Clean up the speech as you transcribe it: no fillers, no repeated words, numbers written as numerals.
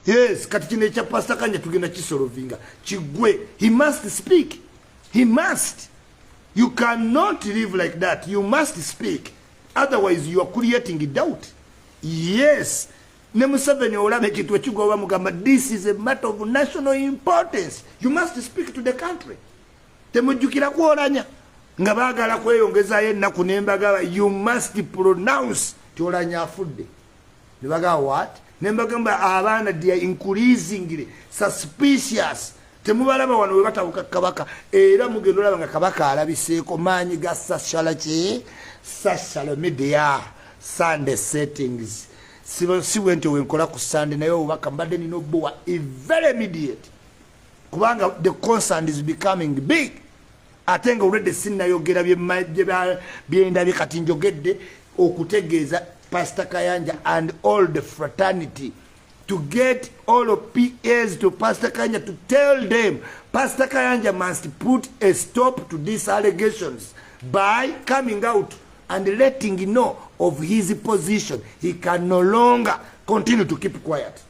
Yes, kati kino ekya Pastor Kayanja tugenda kisolovinga. Kigwe, he must speak. He must. You cannot live like that. You must speak. Otherwise, you are creating doubt. Yes. Nemuseveni olabe kitu ekigoba mugamba, this is a matter of national importance. You must speak to the country. Temujjukira kwolanya. Nga baagala kweyongezayo ennaku nembagaba, you must pronounce tiolanya afudde. Nebaga what? Nembagamba abaana they are increasingly suspicious. Temubalaba wano we batabuka kabaka era mugendo laba nga kabaka alabiseeko maanyi ga social media Sunday settings. Si wente wenkola ku Sunday nayo obaka mbadde nino bowa very immediate. Kubanga the concern is becoming big. Atenga already sinayogera byenda bikati njogedde okutegeeza Pastor Kayanja and all the fraternity to get all of PAs to Pastor Kayanja to tell them Pastor Kayanja must put a stop to these allegations by coming out and letting know of his position. He can no longer continue to keep quiet.